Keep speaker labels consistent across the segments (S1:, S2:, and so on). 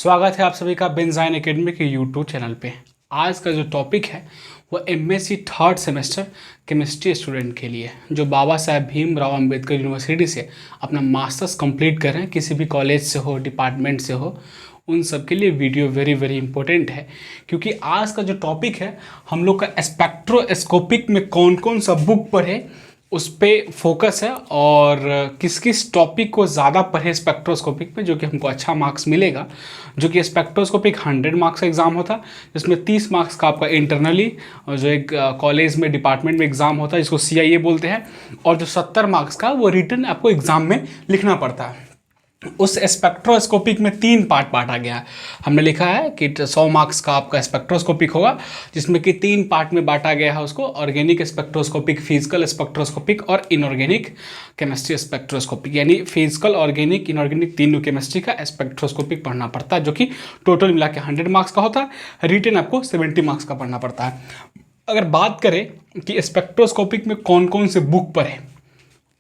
S1: स्वागत है आप सभी का बेंजाइन एकेडमी के यूट्यूब चैनल पे। आज का जो टॉपिक है वो MSc third semester chemistry student के लिए जो बाबा साहेब भीमराव अंबेडकर यूनिवर्सिटी से अपना मास्टर्स कंप्लीट कर रहे हैं, किसी भी कॉलेज से हो, डिपार्टमेंट से हो, उन सब के लिए वीडियो वेरी वेरी इंपॉर्टेंट है। क्योंकि आज का जो टॉपिक है हम लोग का स्पेक्ट्रोस्कोपिक में कौन कौन सा बुक पढ़े उस पर फोकस है और किस किस टॉपिक को ज़्यादा पढ़े स्पेक्ट्रोस्कोपिक में जो कि हमको अच्छा मार्क्स मिलेगा। जो कि स्पेक्ट्रोस्कोपिक 100 मार्क्स का एग्ज़ाम होता है, जिसमें 30 मार्क्स का आपका इंटरनली जो एक कॉलेज में डिपार्टमेंट में एग्ज़ाम होता है जिसको CIA बोलते हैं, और जो 70 मार्क्स का वो रिटन आपको एग्ज़ाम में लिखना पड़ता है। उस स्पेक्ट्रोस्कोपिक में 3 पार्ट बांटा गया है। हमने लिखा है कि 100 मार्क्स का आपका स्पेक्ट्रोस्कोपिक होगा, जिसमें कि 3 पार्ट में बांटा गया है उसको, ऑर्गेनिक स्पेक्ट्रोस्कोपिक, फिजिकल स्पेक्ट्रोस्कोपिक और इनऑर्गेनिक केमिस्ट्री स्पेक्ट्रोस्कोपिक। यानी फिजिकल, ऑर्गेनिक, इनऑर्गेनिक तीनों केमिस्ट्री का स्पेक्ट्रोस्कोपिक पढ़ना पड़ता है, जो कि टोटल मिला के 100 मार्क्स का होता है। रिटन आपको 70 मार्क्स का पढ़ना पड़ता है। अगर बात करें कि स्पेक्ट्रोस्कोपिक में कौन कौन से बुक पढ़े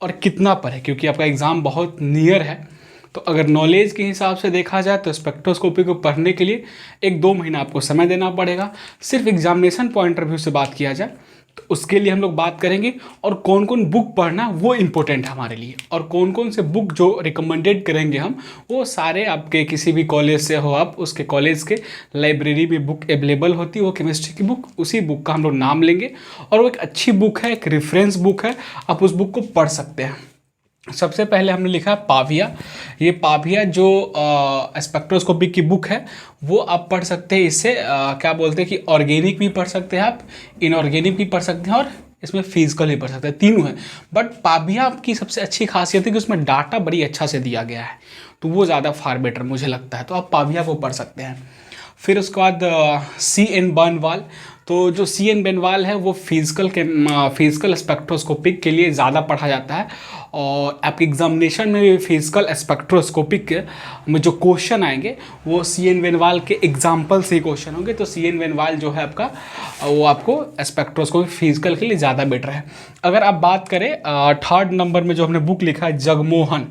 S1: और कितना पढ़े, क्योंकि आपका एग्ज़ाम बहुत नियर है, तो अगर नॉलेज के हिसाब से देखा जाए तो स्पेक्ट्रोस्कोपी को पढ़ने के लिए 1-2 महीना आपको समय देना पड़ेगा। सिर्फ एग्जामिनेशन पॉइंट ऑफ व्यू से बात किया जाए तो उसके लिए हम लोग बात करेंगे, और कौन कौन बुक पढ़ना वो इम्पोर्टेंट है हमारे लिए, और कौन कौन से बुक जो रिकमेंडेड करेंगे हम वो सारे आपके किसी भी कॉलेज से हो, आप उसके कॉलेज के लाइब्रेरी में बुक अवेलेबल होती है वो केमिस्ट्री की बुक, उसी बुक का हम लोग नाम लेंगे। और वो एक अच्छी बुक है, एक रेफरेंस बुक है, आप उस बुक को पढ़ सकते हैं। सबसे पहले हमने लिखा है पाविया। ये पाविया जो स्पेक्ट्रोस्कोपी की बुक है वो आप पढ़ सकते हैं। इससे क्या बोलते हैं कि ऑर्गेनिक भी पढ़ सकते हैं आप, इनऑर्गेनिक भी पढ़ सकते हैं और इसमें फिजिकल भी पढ़ सकते हैं, तीनों है। बट पाविया की सबसे अच्छी खासियत है कि उसमें डाटा बड़ी अच्छा से दिया गया है, तो वो ज़्यादा फार बेटर मुझे लगता है, तो आप पाविया को पढ़ सकते हैं। फिर उसके बाद CN बर्नवाल। तो जो CN बर्नवाल है वो फिजिकल स्पेक्ट्रोस्कोपिक के लिए ज़्यादा पढ़ा जाता है, और आपके एग्जामिनेशन में फिजिकल स्पेक्ट्रोस्कोपिक में जो क्वेश्चन आएंगे वो CN बर्नवाल के एग्जाम्पल से क्वेश्चन होंगे। तो CN बर्नवाल जो है आपका वो आपको स्पेक्ट्रोस्कोपिक फिजिकल के लिए ज़्यादा बेटर है। अगर आप बात करें 3rd नंबर में जो हमने बुक लिखा है जगमोहन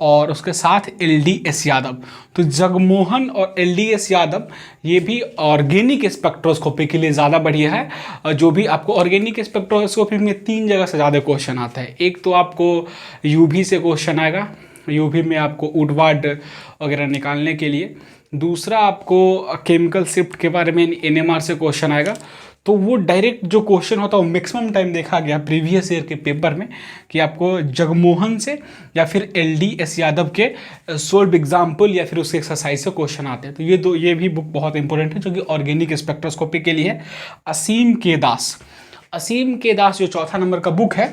S1: और उसके साथ LDS यादव, तो जगमोहन और LDS यादव ये भी ऑर्गेनिक स्पेक्ट्रोस्कोपी के लिए ज़्यादा बढ़िया है। जो भी आपको ऑर्गेनिक स्पेक्ट्रोस्कोपी में 3 जगह से ज़्यादा क्वेश्चन आता है। एक तो आपको UV से क्वेश्चन आएगा, UV में आपको वुडवार्ड वगैरह निकालने के लिए। दूसरा आपको केमिकल शिफ्ट के बारे में NMR से क्वेश्चन आएगा। तो वो डायरेक्ट जो क्वेश्चन होता है वो मैक्सिमम टाइम देखा गया प्रीवियस ईयर के पेपर में कि आपको जगमोहन से या फिर LDS यादव के सोल्व एग्जाम्पल या फिर उसके एक्सरसाइज से क्वेश्चन आते हैं। तो ये भी बुक बहुत इंपॉर्टेंट है जो कि ऑर्गेनिक स्पेक्ट्रोस्कोपी के लिए है। असीम के दास जो 4था नंबर का बुक है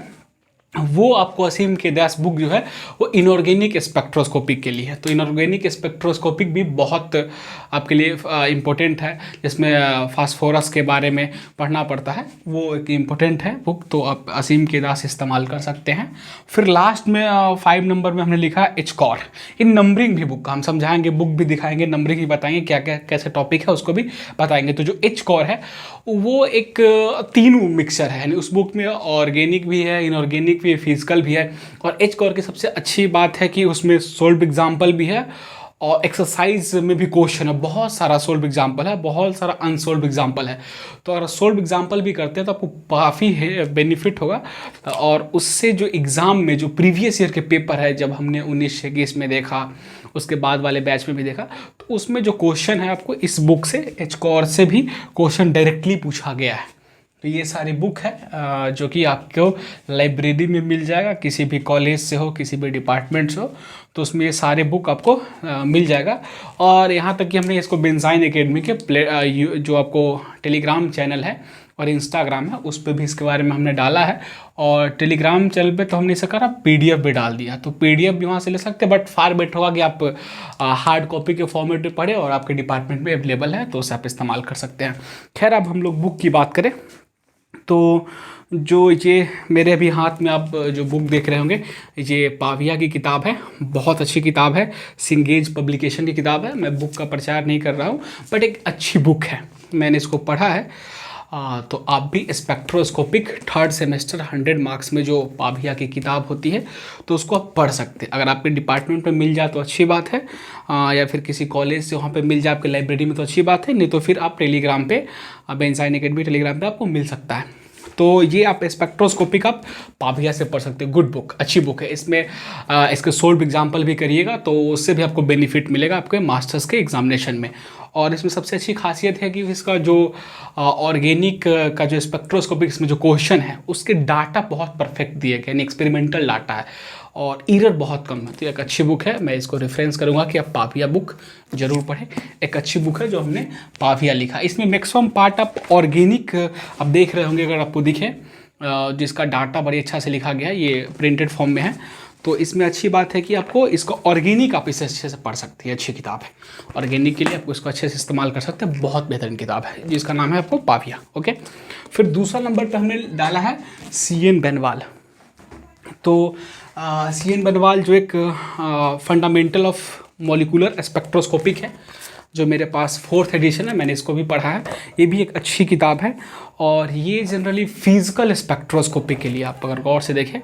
S1: वो आपको असीम के दास बुक जो है वो इनऑर्गेनिक स्पेक्ट्रोस्कोपिक के लिए है। तो इनऑर्गेनिक स्पेक्ट्रोस्कोपिक भी बहुत आपके लिए इम्पोर्टेंट है, जिसमें फास्फोरस के बारे में पढ़ना पड़ता है, वो एक इम्पोर्टेंट है बुक, तो आप असीम के दास इस्तेमाल कर सकते हैं। फिर लास्ट में 5 नंबर में हमने लिखा है एचकॉर। इन नंबरिंग भी बुक का हम समझाएंगे, बुक भी दिखाएंगे, नंबरिंग भी बताएंगे, क्या क्या कैसे टॉपिक है उसको भी बताएंगे। तो जो एचकॉर है वो एक 3 मिक्सचर है, यानी उस बुक में ऑर्गेनिक भी है, इनऑर्गेनिक भी है, फिजिकल भी है। और एचकॉर की सबसे अच्छी बात है कि उसमें सोल्व एग्जाम्पल भी है और एक्सरसाइज में भी क्वेश्चन है, बहुत सारा सोल्व एग्जाम्पल है, बहुत सारा अनसोल्व एग्जाम्पल है। तो अगर सोल्व एग्जाम्पल भी करते हैं तो आपको काफ़ी बेनिफिट होगा। और उससे जो एग्ज़ाम में जो प्रीवियस ईयर के पेपर है, जब हमने 1921 में देखा, उसके बाद वाले बैच में भी देखा, तो उसमें जो क्वेश्चन है आपको इस बुक से, एचकॉर से भी क्वेश्चन डायरेक्टली पूछा गया है। तो ये सारी बुक है जो कि आपको लाइब्रेरी में मिल जाएगा, किसी भी कॉलेज से हो, किसी भी डिपार्टमेंट से हो, तो उसमें ये सारे बुक आपको मिल जाएगा। और यहाँ तक कि हमने इसको बेंजाइन एकेडमी के जो आपको टेलीग्राम चैनल है और इंस्टाग्राम है उस पर भी इसके बारे में हमने डाला है। और टेलीग्राम चैनल पे तो हमने इसे करा PDF भी डाल दिया, तो PDF भी वहाँ से ले सकते हैं, बट फार बेटर होगा कि आप हार्ड कॉपी के फॉर्मेट में पढ़े और आपके डिपार्टमेंट में अवेलेबल है तो उसे आप इस्तेमाल कर सकते हैं। खैर, अब हम लोग बुक की बात करें तो जो ये मेरे अभी हाथ में आप जो बुक देख रहे होंगे, ये पाविया की किताब है, बहुत अच्छी किताब है, सिंगेज पब्लिकेशन की किताब है। मैं बुक का प्रचार नहीं कर रहा हूँ, बट एक अच्छी बुक है, मैंने इसको पढ़ा है तो आप भी स्पेक्ट्रोस्कोपिक थर्ड सेमेस्टर 100 मार्क्स में जो पाभिया की किताब होती है तो उसको आप पढ़ सकते हैं। अगर आपके डिपार्टमेंट में मिल जाए तो अच्छी बात है, या फिर किसी कॉलेज से वहाँ पे मिल जाए आपके लाइब्रेरी में तो अच्छी बात है, नहीं तो फिर आप टेलीग्राम पे बेंजाइन एकेडमी टेलीग्राम पे आपको मिल सकता है। तो ये आप स्पेक्ट्रोस्कोपिक आप पाभिया से पढ़ सकते हैं। गुड बुक, अच्छी बुक है। इसमें इसके सोल्व एग्जाम्पल भी करिएगा तो उससे भी आपको बेनिफिट मिलेगा आपके मास्टर्स के एग्जामिनेशन में। और इसमें सबसे अच्छी खासियत है कि इसका जो ऑर्गेनिक का जो स्पेक्ट्रोस्कोपिक इसमें जो क्वेश्चन है उसके डाटा बहुत परफेक्ट दिए गए, यानी एक्सपेरिमेंटल डाटा है और एरर बहुत कम है। तो एक अच्छी बुक है, मैं इसको रेफरेंस करूँगा कि आप पाभिया बुक जरूर पढ़ें। एक अच्छी बुक है जो हमने पाभिया लिखा। इसमें मैक्सिमम पार्ट आप ऑर्गेनिक आप देख रहे होंगे, अगर आपको दिखे जिसका डाटा बड़ी अच्छा से लिखा गया है, ये प्रिंटेड फॉर्म में है। तो इसमें अच्छी बात है कि आपको इसको ऑर्गेनिक आप इसे अच्छे से पढ़ सकते हैं। अच्छी किताब है, ऑर्गेनिक के लिए आपको इसको अच्छे से इस्तेमाल कर सकते हैं। बहुत बेहतरीन किताब है जिसका नाम है आपको पाभिया। ओके, फिर दूसरा नंबर पर हमने डाला है CN बेनवाल। तो CN बेनवाल जो एक फंडामेंटल ऑफ मॉलिक्यूलर स्पेक्ट्रोस्कोपिक है, जो मेरे पास 4th एडिशन है, मैंने इसको भी पढ़ा है। ये भी एक अच्छी किताब है और ये जनरली फिजिकल स्पेक्ट्रोस्कोपी के लिए, आप अगर गौर से देखें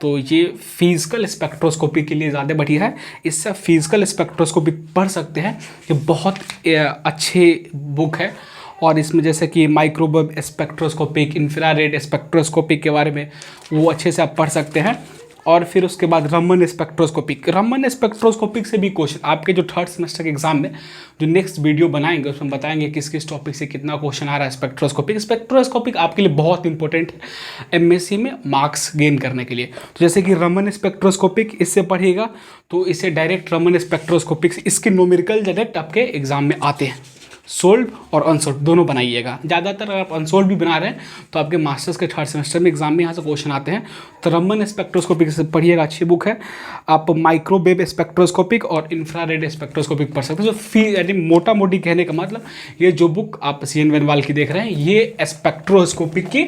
S1: तो ये फिजिकल स्पेक्ट्रोस्कोपी के लिए ज़्यादा बढ़िया है। इससे आप फिजिकल स्पेक्ट्रोस्कोपी पढ़ सकते हैं। ये बहुत अच्छी बुक है और इसमें जैसे कि माइक्रोवेव स्पेक्ट्रोस्कोपिक, इंफ्रारेड स्पेक्ट्रोस्कोपिक के बारे में वो अच्छे से आप पढ़ सकते हैं। और फिर उसके बाद रमन स्पेक्ट्रोस्कोपिक से भी क्वेश्चन आपके जो 3rd सेमेस्टर के एग्जाम में जो नेक्स्ट वीडियो बनाएंगे उसमें बताएंगे किस किस टॉपिक से कितना क्वेश्चन आ रहा है। स्पेक्ट्रोस्कोपिक आपके लिए बहुत इंपॉर्टेंट है MSc में मार्क्स गेन करने के लिए। तो जैसे कि रमन स्पेक्ट्रोस्कोपिक इससे पढ़िएगा तो इससे डायरेक्ट रमन स्पेक्ट्रोस्कोपिक से इसके न्यूमेरिकल डायरेक्ट आपके एग्जाम में आते हैं। सोल्व और अनसोल्व दोनों बनाइएगा। ज़्यादातर अगर आप अनसोल्व भी बना रहे हैं तो आपके मास्टर्स के 3rd सेमेस्टर में एग्जाम में यहाँ से क्वेश्चन आते हैं। तो रमन स्पेक्ट्रोस्कोपिक से पढ़िएगा, अच्छी बुक है। आप माइक्रोवेव स्पेक्ट्रोस्कोपिक और इंफ्रारेड स्पेक्ट्रोस्कोपिक पढ़ सकते हो। जो यानी मोटा मोटी कहने का मतलब, ये जो बुक आप CN बेनवाल की देख रहे हैं ये स्पेक्ट्रोस्कोपिक की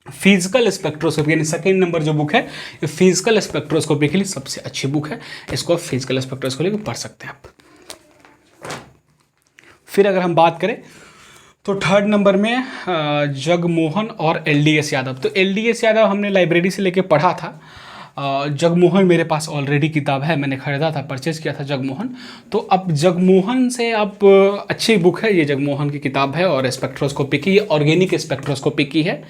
S1: फिजिकल स्पेक्ट्रोस्कोपी यानी सेकेंड नंबर जो बुक है ये फिजिकल स्पेक्ट्रोस्कोपी के लिए सबसे अच्छी बुक है। इसको फिजिकल स्पेक्ट्रोस्कोपी पढ़ सकते हैं आप। फिर अगर हम बात करें तो 3rd नंबर में जगमोहन और LDS यादव। तो LDS यादव हमने लाइब्रेरी से लेके पढ़ा था। जगमोहन मेरे पास ऑलरेडी किताब है, मैंने ख़रीदा था, परचेज़ किया था जगमोहन। तो अब जगमोहन से आप अच्छी बुक है, ये जगमोहन की किताब है और स्पेक्ट्रोस्कोपी की, ऑर्गेनिक स्पेक्ट्रोस्कोपी की है।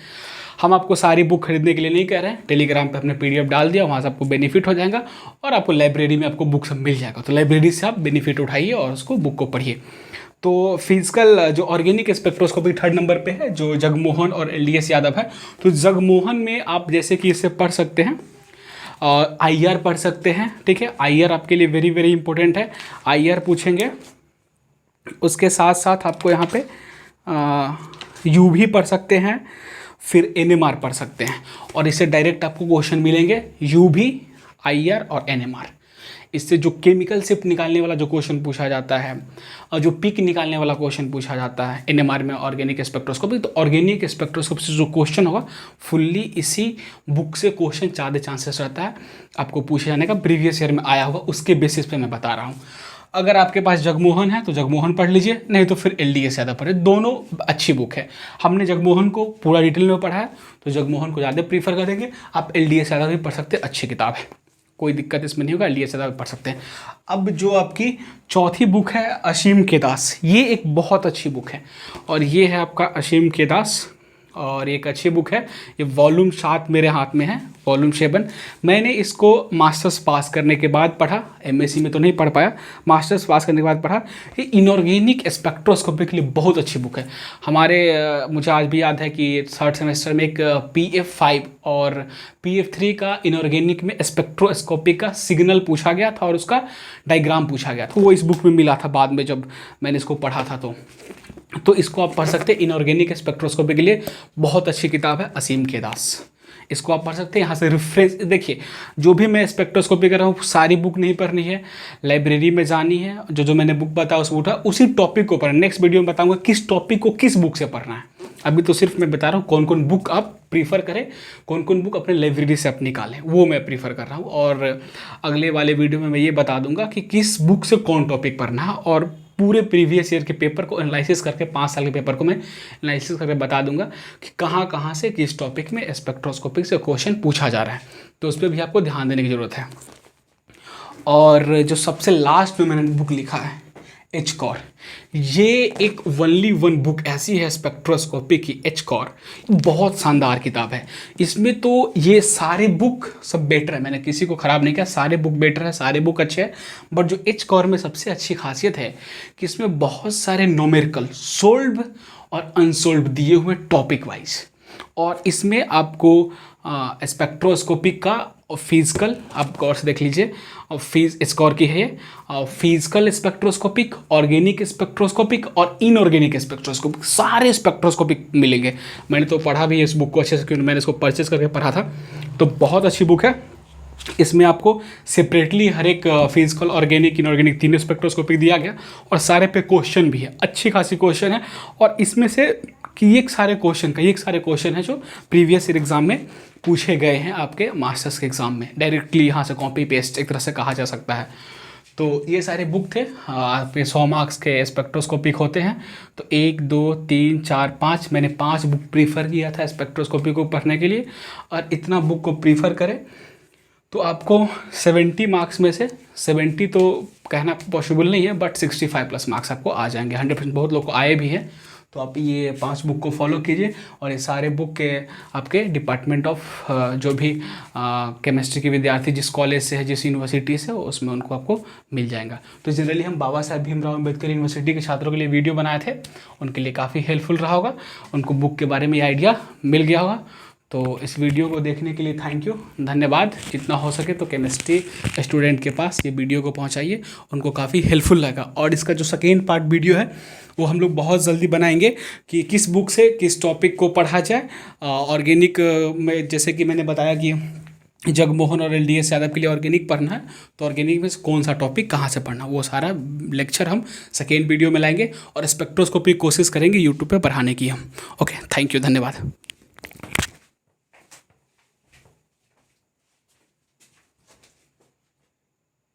S1: हम आपको सारी बुक खरीदने के लिए नहीं कह रहे हैं, टेलीग्राम पे अपने PDF डाल दिया, वहाँ से आपको बेनिफिट हो जाएगा और आपको लाइब्रेरी में आपको बुक सब मिल जाएगा। तो लाइब्रेरी से आप बेनिफिट उठाइए और उसको बुक को पढ़िए। तो फिजिकल जो ऑर्गेनिक स्पेक्ट्रोस्कोपी 3rd नंबर पे है जो जगमोहन और LDS यादव है। तो जगमोहन में आप जैसे कि इसे पढ़ सकते हैं और IR पढ़ सकते हैं। ठीक है, IR आपके लिए वेरी वेरी इंपॉर्टेंट है। IR पूछेंगे, उसके साथ साथ आपको यहाँ पे UV पढ़ सकते हैं, फिर NMR पढ़ सकते हैं और इससे डायरेक्ट आपको क्वेश्चन मिलेंगे UV, IR और NMR। इससे जो केमिकल शिफ्ट निकालने वाला जो क्वेश्चन पूछा जाता है और जो पिक निकालने वाला क्वेश्चन पूछा जाता है NMR में ऑर्गेनिक स्पेक्ट्रोस्कोपी, तो ऑर्गेनिक स्पेक्ट्रोस्कोपी से जो क्वेश्चन होगा फुल्ली इसी बुक से क्वेश्चन ज़्यादा चांसेस रहता है आपको पूछे जाने का। प्रीवियस ईयर में आया होगा उसके बेसिस पे मैं बता रहा हूँ। अगर आपके पास जगमोहन है तो जगमोहन पढ़ लीजिए, नहीं तो फिर LDS यादव पढ़े। दोनों अच्छी बुक है। हमने जगमोहन को पूरा डिटेल में पढ़ा है तो जगमोहन को ज़्यादा प्रीफर करेंगे। आप LDS यादव भी पढ़ सकते हैं, अच्छी किताब है, कोई दिक्कत इसमें नहीं होगा। LDS यादव पढ़ सकते हैं। अब जो आपकी चौथी बुक है असीम के दास, ये एक बहुत अच्छी बुक है और ये है आपका असीम के दास और एक अच्छी बुक है। ये वॉल्यूम 7 मेरे हाथ में है, वॉल्यूम 7। मैंने इसको मास्टर्स पास करने के बाद पढ़ा, MSc में तो नहीं पढ़ पाया, मास्टर्स पास करने के बाद पढ़ा। ये इनऑर्गेनिक स्पेक्ट्रोस्कोपी के लिए बहुत अच्छी बुक है। हमारे मुझे आज भी याद है कि 3rd सेमेस्टर में एक PF5 और PF3 का इनऑर्गेनिक में स्पेक्ट्रोस्कोपी का सिग्नल पूछा गया था और उसका डायग्राम पूछा गया था। वो इस बुक में मिला था बाद में जब मैंने इसको पढ़ा था। तो इसको आप पढ़ सकते हैं। इनऑर्गेनिक स्पेक्ट्रोस्कोपी के लिए बहुत अच्छी किताब है असीम के दास, इसको आप पढ़ सकते हैं। यहाँ से रेफरेंस देखिए, जो भी मैं स्पेक्ट्रोस्कोपी कर रहा हूँ सारी बुक नहीं पढ़नी है, लाइब्रेरी में जानी है, जो मैंने बुक बताया उसको उठा उसी टॉपिक को पढ़ना। नेक्स्ट वीडियो में बताऊँगा किस टॉपिक को किस बुक से पढ़ना है। अभी तो सिर्फ मैं बता रहा हूँ कौन कौन बुक आप प्रीफर करें, कौन कौन बुक अपने लाइब्रेरी से आप निकालें, वो मैं प्रीफर कर रहा हूँ। और अगले वाले वीडियो में मैं ये बता दूंगा कि किस बुक से कौन टॉपिक पढ़ना है और पूरे प्रीवियस ईयर के पेपर को एनालिसिस करके 5 साल के पेपर को मैं एनालिसिस करके बता दूंगा कि कहाँ कहाँ से किस टॉपिक में स्पेक्ट्रोस्कोपिक से क्वेश्चन पूछा जा रहा है, तो उस पर भी आपको ध्यान देने की ज़रूरत है। और जो सबसे लास्ट में मैंने बुक लिखा है एचकॉर, ये एक ओनली वन बुक ऐसी है स्पेक्ट्रोस्कोपी की, एचकॉर, बहुत शानदार किताब है। इसमें तो ये सारे बुक सब बेटर है, मैंने किसी को ख़राब नहीं किया, सारे बुक बेटर है, सारे बुक अच्छे हैं। बट जो एचकॉर में सबसे अच्छी खासियत है कि इसमें बहुत सारे नोमेरिकल सोल्व और अनसोल्व दिए हुए टॉपिक वाइज, और इसमें आपको स्पेक्ट्रोस्कोपी का फिजिकल आप गौर से देख लीजिए, और फीज स्कोर की है फिजिकल स्पेक्ट्रोस्कोपिक, ऑर्गेनिक स्पेक्ट्रोस्कोपिक और इनऑर्गेनिक स्पेक्ट्रोस्कोपिक, सारे स्पेक्ट्रोस्कोपिक मिलेंगे। मैंने तो पढ़ा भी है इस बुक को अच्छे से, क्योंकि मैंने इसको परचेस करके पढ़ा था, तो बहुत अच्छी बुक है। इसमें आपको सेपरेटली हर एक फिजिकल, ऑर्गेनिक, इनऑर्गेनिक तीनों स्पेक्ट्रोस्कोपिक दिया गया, और सारे पे क्वेश्चन भी है, अच्छी खासी क्वेश्चन है। और इसमें से कि एक सारे क्वेश्चन हैं जो प्रीवियस ईयर एग्जाम में पूछे गए हैं आपके मास्टर्स के एग्ज़ाम में, डायरेक्टली यहाँ से कॉपी पेस्ट एक तरह से कहा जा सकता है। तो ये सारे बुक थे आपके 100 मार्क्स के स्पेक्ट्रोस्कोपिक होते हैं। तो 1 2 3 4 5 मैंने 5 बुक प्रीफर किया था स्पेक्ट्रोस्कोपी को पढ़ने के लिए, और इतना बुक को प्रीफर करें तो आपको 70 मार्क्स में से 70 तो कहना पॉसिबल नहीं है, बट 65 प्लस मार्क्स आपको आ जाएंगे 100%। बहुत लोग को आए भी हैं। तो आप ये 5 बुक को फॉलो कीजिए, और ये सारे बुक के आपके डिपार्टमेंट ऑफ जो भी केमिस्ट्री के विद्यार्थी जिस कॉलेज से है, जिस यूनिवर्सिटी से, उसमें उनको आपको मिल जाएगा। तो जनरली हम बाबा साहेब भीमराव अम्बेडकर यूनिवर्सिटी के छात्रों के लिए वीडियो बनाए थे, उनके लिए काफ़ी हेल्पफुल रहा होगा, उनको बुक के बारे में आइडिया मिल गया होगा। तो इस वीडियो को देखने के लिए थैंक यू, धन्यवाद। जितना हो सके तो केमिस्ट्री स्टूडेंट के पास ये वीडियो को पहुंचाइए, उनको काफ़ी हेल्पफुल लगेगा। और इसका जो सेकेंड पार्ट वीडियो है वो हम लोग बहुत जल्दी बनाएंगे कि किस बुक से किस टॉपिक को पढ़ा जाए। ऑर्गेनिक में जैसे कि मैंने बताया कि जगमोहन और LDS यादव के लिए ऑर्गेनिक पढ़ना है, तो ऑर्गेनिक में कौन सा टॉपिक कहाँ से पढ़ना, वो सारा लेक्चर हम सेकेंड वीडियो में लाएंगे, और स्पेक्ट्रोस्कोपी कोशिश करेंगे यूट्यूब पे पढ़ाने की हम। ओके, थैंक यू, धन्यवाद।